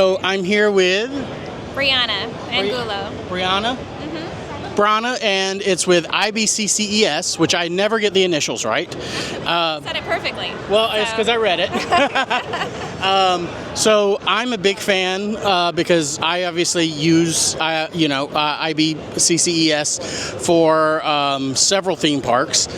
So I'm here with Brianna Angulo. Brianna? Brianna, and it's with IBCCES, which I never get the initials right. Said it perfectly. Well, it's because I read it. So I'm a big fan because I obviously use, IBCCES for several theme parks.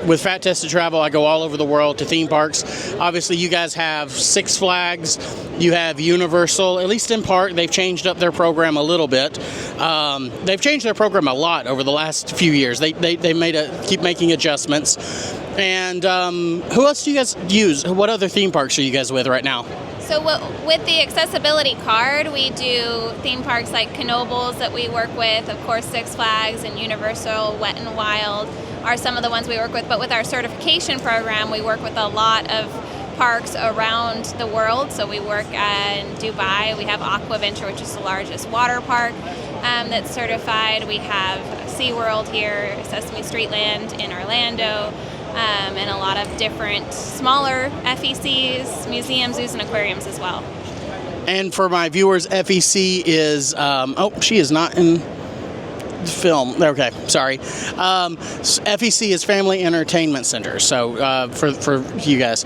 With Fat Tested Travel, I go all over the world to theme parks. Obviously, you guys have Six Flags, you have Universal, at least in part. They've changed up their program a little bit. They've changed their program a lot over the last few years. They keep making adjustments. And who else do you guys use? What other theme parks are you guys with right now? So with the accessibility card, we do theme parks like Knoebels that we work with. Of course, Six Flags and Universal, Wet n Wild are some of the ones we work with. But with our certification program, we work with a lot of parks around the world. So we work in Dubai. We have Aquaventure, which is the largest water park that's certified. We have SeaWorld here, Sesame Streetland in Orlando, and a lot of different smaller FECs, museums, zoos, and aquariums as well. And for my viewers, FEC is, she is not in film. Okay, sorry. FEC is Family Entertainment Center, so for you guys.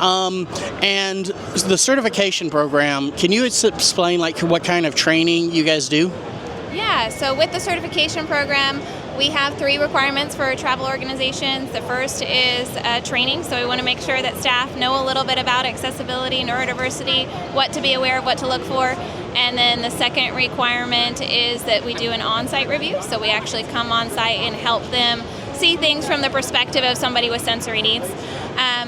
And the certification program, can you explain what kind of training you guys do? Yeah, so with the certification program, we have 3 requirements for travel organizations. The first is training, so we want to make sure that staff know a little bit about accessibility, neurodiversity, what to be aware of, what to look for. And then the second requirement is that we do an on-site review, so we actually come on-site and help them see things from the perspective of somebody with sensory needs.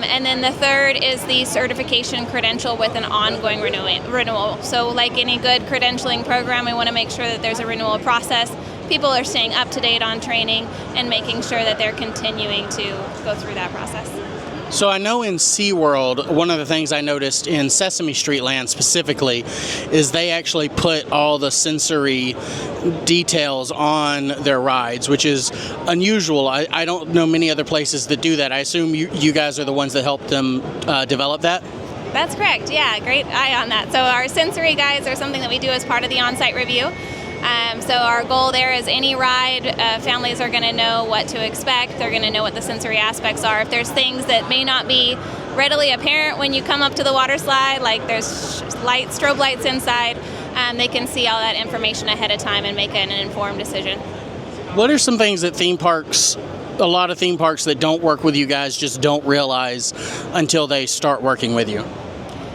And then the third is the certification credential with an ongoing renewal. So like any good credentialing program, we want to make sure that there's a renewal process. People are staying up to date on training and making sure that they're continuing to go through that process. So I know in SeaWorld, one of the things I noticed in Sesame Streetland specifically is they actually put all the sensory details on their rides, which is unusual. I don't know many other places that do that. I assume you guys are the ones that helped them develop that? That's correct. Yeah, great eye on that. So our sensory guides are something that we do as part of the on-site review. So our goal there is any ride, families are going to know what to expect. They're going to know what the sensory aspects are. If there's things that may not be readily apparent when you come up to the water slide, like there's strobe lights inside, they can see all that information ahead of time and make an informed decision. What are some things that a lot of theme parks that don't work with you guys just don't realize until they start working with you?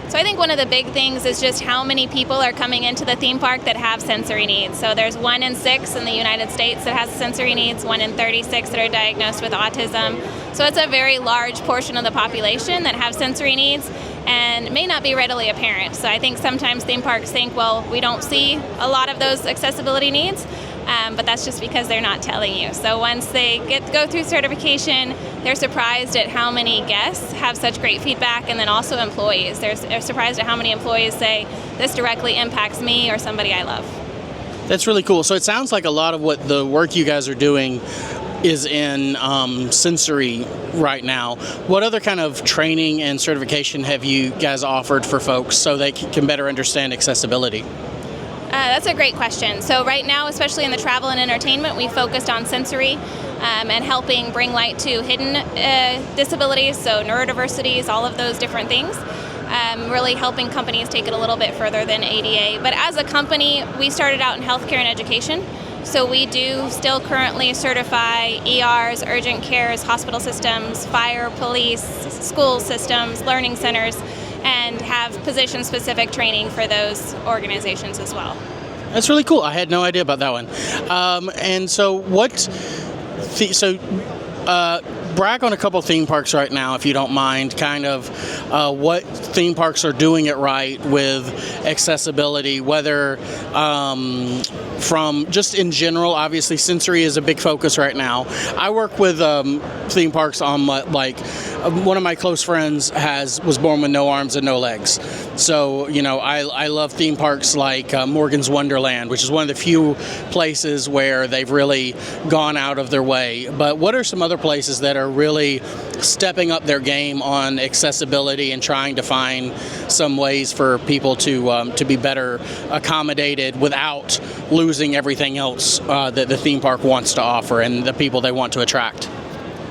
So I think one of the big things is just how many people are coming into the theme park that have sensory needs. So there's 1 in 6 in the United States that has sensory needs, 1 in 36 that are diagnosed with autism. So it's a very large portion of the population that have sensory needs and may not be readily apparent. So I think sometimes theme parks think, well, we don't see a lot of those accessibility needs, but that's just because they're not telling you. So once they go through certification, they're surprised at how many guests have such great feedback, and then also employees. They're surprised at how many employees say, this directly impacts me or somebody I love. That's really cool. So it sounds like a lot of what the work you guys are doing is in sensory right now. What other kind of training and certification have you guys offered for folks so they can better understand accessibility? That's a great question. So right now, especially in the travel and entertainment, we focused on sensory and helping bring light to hidden disabilities, so neurodiversities, all of those different things. Really helping companies take it a little bit further than ADA. But as a company, we started out in healthcare and education. So we do still currently certify ERs, urgent cares, hospital systems, fire, police, school systems, learning centers, and have position-specific training for those organizations as well. That's really cool. I had no idea about that one. And so brag on a couple theme parks right now, if you don't mind, kind of what theme parks are doing it right with accessibility, whether from just in general. Obviously, sensory is a big focus right now. I work with theme parks on one of my close friends was born with no arms and no legs. So, I love theme parks like Morgan's Wonderland, which is one of the few places where they've really gone out of their way. But what are some other places that are really stepping up their game on accessibility and trying to find some ways for people to be better accommodated without losing everything else that the theme park wants to offer and the people they want to attract?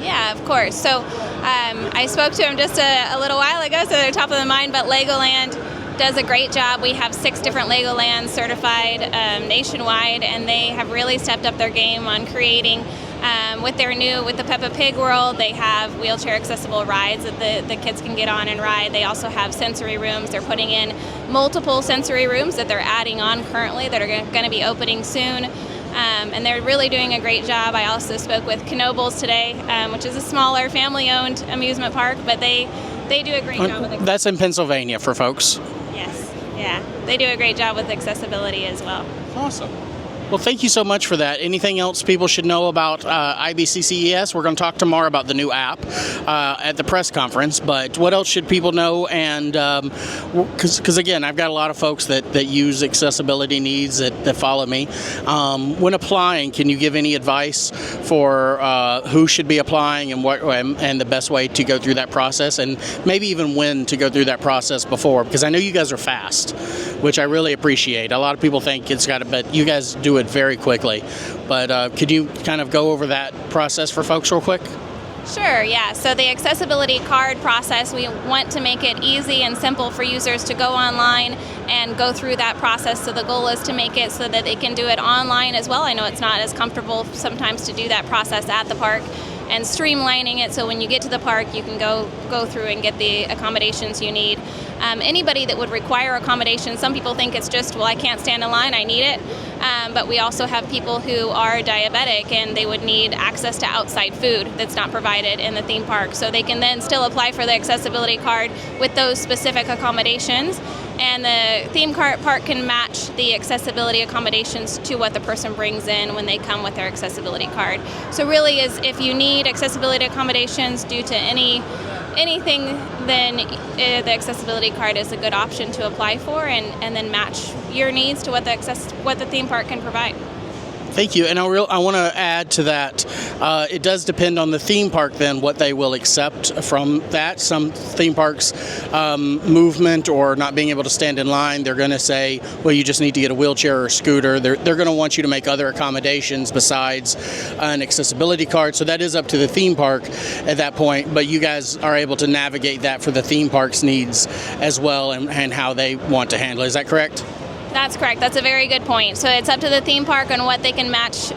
Yeah, of course. So I spoke to him just a little while ago, so they're top of the mind, but Legoland does a great job. We have 6 different Legolands certified nationwide, and they have really stepped up their game on creating with the Peppa Pig World. They have wheelchair accessible rides that the kids can get on and ride. They also have sensory rooms. They're putting in multiple sensory rooms that they're adding on currently that are going to be opening soon. And they're really doing a great job. I also spoke with Knoebels today, which is a smaller family-owned amusement park, but they do a great job with it. That's in Pennsylvania for folks. Yes, yeah. They do a great job with accessibility as well. Awesome. Well, thank you so much for that. Anything else people should know about IBCCES? We're going to talk tomorrow about the new app at the press conference, but what else should people know? And because again, I've got a lot of folks that use accessibility needs that follow me. When applying, can you give any advice for who should be applying and the best way to go through that process, and maybe even when to go through that process before? Because I know you guys are fast, which I really appreciate. A lot of people think but you guys do it very quickly. But could you kind of go over that process for folks real quick? Sure, yeah. So the accessibility card process, we want to make it easy and simple for users to go online and go through that process. So the goal is to make it so that they can do it online as well. I know it's not as comfortable sometimes to do that process at the park, and streamlining it so when you get to the park you can go through and get the accommodations you need. Anybody that would require accommodations, some people think it's just, well, I can't stand in line, I need it. But we also have people who are diabetic and they would need access to outside food that's not provided in the theme park. So they can then still apply for the accessibility card with those specific accommodations. And the theme park can match the accessibility accommodations to what the person brings in when they come with their accessibility card. So really, if you need accessibility accommodations due to anything, then the accessibility card is a good option to apply for and then match your needs to what the theme park can provide. Thank you. And I want to add to that, it does depend on the theme park then what they will accept from that. Some theme parks, movement or not being able to stand in line, they're going to say, well, you just need to get a wheelchair or a scooter. They're going to want you to make other accommodations besides an accessibility card. So that is up to the theme park at that point. But you guys are able to navigate that for the theme park's needs as well and how they want to handle it. Is that correct? That's correct. That's a very good point. So it's up to the theme park on what they can match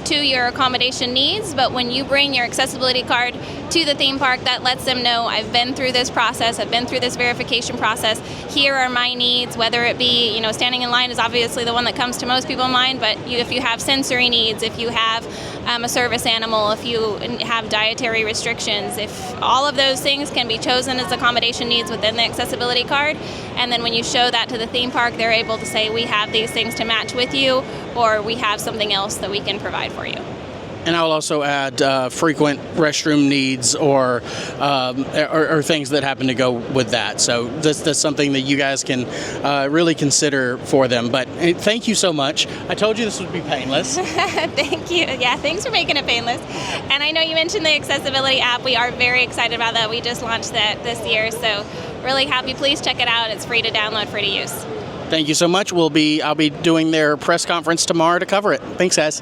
to your accommodation needs, but when you bring your accessibility card to the theme park, that lets them know, I've been through this process, I've been through this verification process, here are my needs, whether it be, standing in line is obviously the one that comes to most people's mind, but if you have sensory needs, if you have a service animal, if you have dietary restrictions, if all of those things can be chosen as accommodation needs within the accessibility card, and then when you show that to the theme park, they're able to say, we have these things to match with you, or we have something else that we can provide for you. And I will also add frequent restroom needs or things that happen to go with that. So that's something that you guys can really consider for them. But thank you so much. I told you this would be painless. Thank you. Yeah, thanks for making it painless. And I know you mentioned the accessibility app. We are very excited about that. We just launched that this year. So really happy. Please check it out. It's free to download, free to use. Thank you so much. I'll be doing their press conference tomorrow to cover it. Thanks, guys.